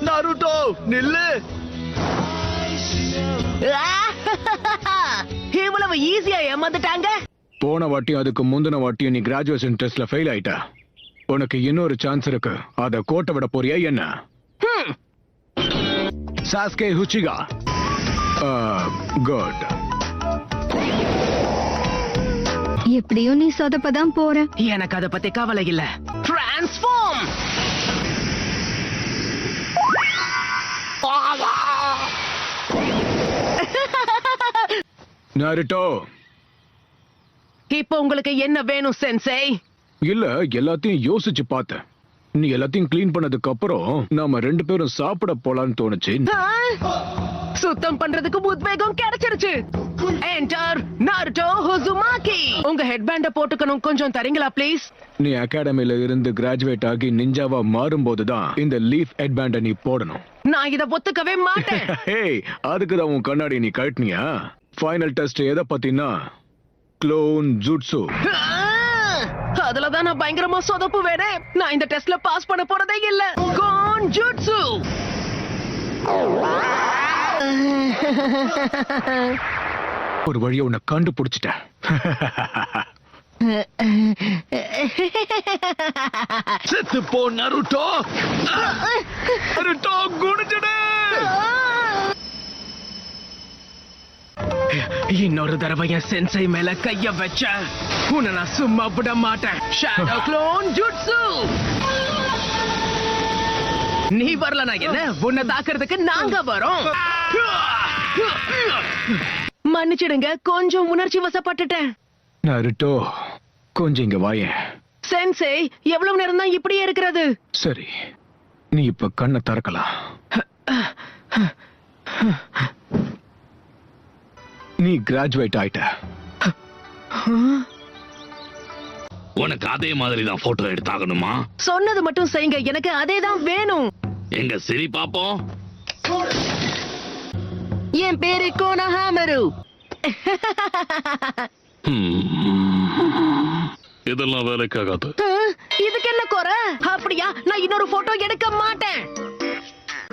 நாருட்டோ நில்லு. இவ்வளவு ஈஸியா ஏமாந்துட்டாங்க. போன வாட்டியும் அதுக்கு முந்தின வாட்டியும் நீ கிராஜுவேஷன் டெஸ்ட்ல ஃபெயில் ஆயிட்ட. உனக்கு இன்னொரு சான்ஸ் இருக்கு. அத கோட்டை விட போறியா என்ன? சாஸ்கே ஹுச்சிகா. குட். எப்படியும் நீ சொதப்பதான் போற. எனக்கு அத பத்தி கவலை இல்ல. டிரான்ஸ்ஃபார்ம். நாருட்டோ, இப்போ உங்களுக்கு என்ன வேணும் சென்சே? இல்ல, எல்லாத்தையும் யோசிச்சு பார்த்தேன். நீ எல்லாத்தையும் கிளீன் பண்ணதுக்கு அப்புறம் நாம 2 பேரும் சாப்பிட போலான்னு தோணுச்சு. சுத்தம் பண்றதுக்கு உத்வேகம் கிடைச்சிருச்சு. Enter நாருட்டோ Uzumaki. உங்க ஹெட்பேண்ட போட்டுக்கணும், கொஞ்சம் தரீங்களா ப்ளீஸ்? நீ அகாடமில இருந்து கிராஜுவேட் ஆகி நிஞ்சாவா மாறும்போதுதான் இந்த லீஃப் ஹெட்பேண்ட நீ போடணும். நான் இத ஒத்துக்கவே மாட்டேன். ஹேய், அதுக்குதான் உன் கண்ணாடி நீ கழட்டினியா? ஃபைனல் டெஸ்ட் எதை பத்தினா க்ளோன் ஜுட்சு. அதுலதான் நான் பயங்கரமா சொதப்பு வேறே. நான் இந்த டெஸ்ட்ல பாஸ் பண்ண போறதே இல்ல. Clone jutsu. ஒரு வழியை உன்னை கண்டுபிடிச்சிட்டேன். செத்து போ நாருட்டோ. நாருட்டோ குடிச்சிடு. இன்னொரு தடவை என் சென்சை மேல கைய வச்ச உன்னை நான் சும்மா விட மாட்டேன். Shadow clone jutsu. நீ வரலனா என்ன? உன்னை தாக்குறதுக்கு நாங்க வரோம். மன்னிச்சிடுங்க, கொஞ்சம் உணர்ச்சி வசப்பட்டுட்டேன். நாருட்டோ, கொஞ்சம் இங்க வாயேன். சென்சே, எவ்வளவு நேரம் தான் இப்படியே இருக்கிறது? சரி, நீ இப்ப கண்ணை திறக்கலாம். நீ கிராஜுவேட் ஆயிட்ட. உனக்கு அதே மாதிரி தான் போட்டோ எடுத்தாகணுமா? சொன்னது மட்டும் செய்யுங்க, எனக்கு அதே தான் வேணும். எங்க சரி பாப்போம். என் பேரு கோனஹாமரு. இதெல்லாம் வேலைக்காகாது. இதுக்கு என்ன குறை? அப்படியா? நான் இன்னொரு போட்டோ எடுக்க மாட்டேன்.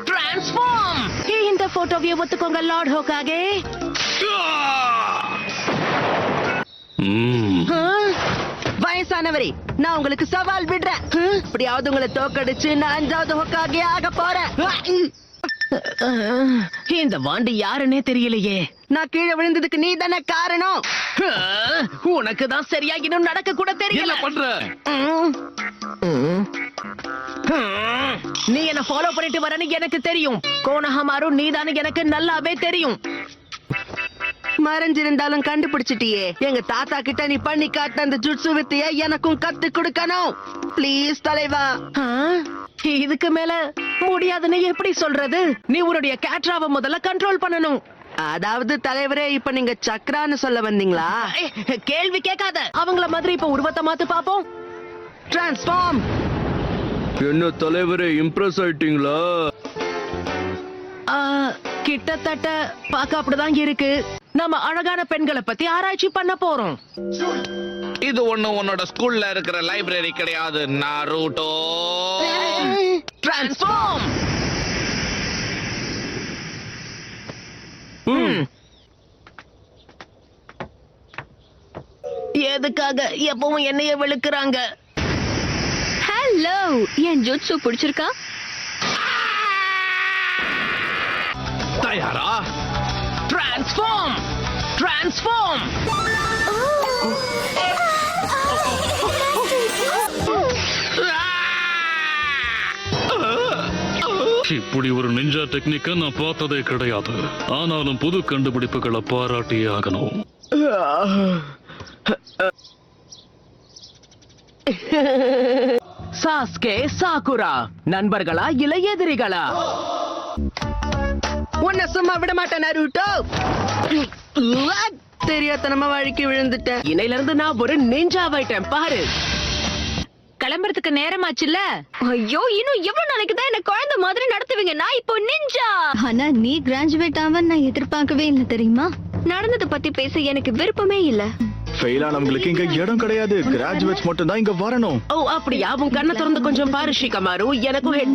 டிரான்ஸ்ஃபார்ம். இந்த போட்டோவை ஒத்துக்கோங்க லார்ட் ஹோகாகே. வயசானவரே, நான் உங்களுக்கு சவால் விடுறேன். இப்படியாவது உங்களை தோக்கடிச்சு நான் 5வது ஹோகாகே ஆக போறேன். இந்த வாண்டு யாருன்னே தெரியலையே. நான் கீழே விழுந்ததுக்கு நீ தானே காரணம். உனக்கு தான் சரியா இன்னும் நடக்க கூட தெரியல. பண்ற நீ என்ன ஃபாலோ பண்ணிட்டு வரன்னு எனக்கு தெரியும். கோனஹமாரு நீதானு எனக்கு நல்லாவே தெரியும். மறைஞ்சிருந்தாலும் கண்டுபிடிச்சிட்டியே. எங்க தாத்தா கிட்ட நீ பண்ணி காட்ட அந்த ஜுட்சு வித்தைய எனக்கும் கத்து கொடுக்கணும். ப்ளீஸ் தலைவா. இதுக்கு மேல முடியாதுன்னு எப்படி சொல்றது? நீ உன்னுடைய கேட்ராவை முதல்ல கண்ட்ரோல் பண்ணணும். அதாவது தலைவரே, இப்ப நீங்க சக்ரான்னு சொல்ல வந்தீங்களா? கேள்வி கேட்காத. அவங்கள மாதிரி இப்ப உருவத்தை மாத்து பாப்போம். டிரான்ஸ்ஃபார்ம். என்ன தலைவரே, இம்ப்ரெஸ் ஆயிட்டீங்களா? கிட்டத்தட்ட பாக்க அப்படிதான் இருக்கு. நம்ம அழகான பெண்களை பத்தி ஆராய்ச்சி பண்ண போறோம். இது உன்னோட ஸ்கூல்ல இருக்கிற லைப்ரரி கிடையாது நாருட்டோ. டிரான்ஸ்ஃபார்ம். எதுக்காக எப்பவும் என்னைய வெளுக்குறாங்க? ஹலோ, என் ஜுட்சு பிடிச்சிருக்கா? தயாரா? டிரான்ஸ்ஃபார்ம். டிரான்ஸ்ஃபார்ம். இப்படி ஒரு நிஞ்சா டெக்னிக்க நான் பார்த்ததே கிடையாது. ஆனாலும் புது கண்டுபிடிப்புகளை பாராட்டியே ஆகணும். சாஸ்கே சாகுரா நண்பர்களா இல்ல எதிரிகளா? உன்னை சும்மா விட மாட்டேன் நாருட்டோ. தெரியாதனமா வழுக்கி விழுந்துட்டேன். இன்னையில இருந்து நான் ஒரு நிஞ்சாவாயிட்டேன் பாரு. கிளம்புறதுக்கு நேரமாச்சுல்ல. ஐயோ, இன்னும் எவ்வளவு நாளைக்கு தான் என்ன குழந்தை மாதிரி நடத்துவீங்க? நான் இப்போ நிஞ்சா. ஆனா நீ கிராஜுவேட் ஆவன்னு நான் எதிர்பார்க்கவே இல்லை தெரியுமா? நடந்ததை பத்தி பேச எனக்கு விருப்பமே இல்ல. ஃபெயில் ஆனவங்களுக்கு இங்க இடம் கிடையாது. கிராஜுவேட்ஸ் மட்டும் தான் இங்க வரணும். ஓ அப்படியா? உன் கண்ணை திறந்து கொஞ்சம் பாரு ஷிகமாரு. எனக்கும்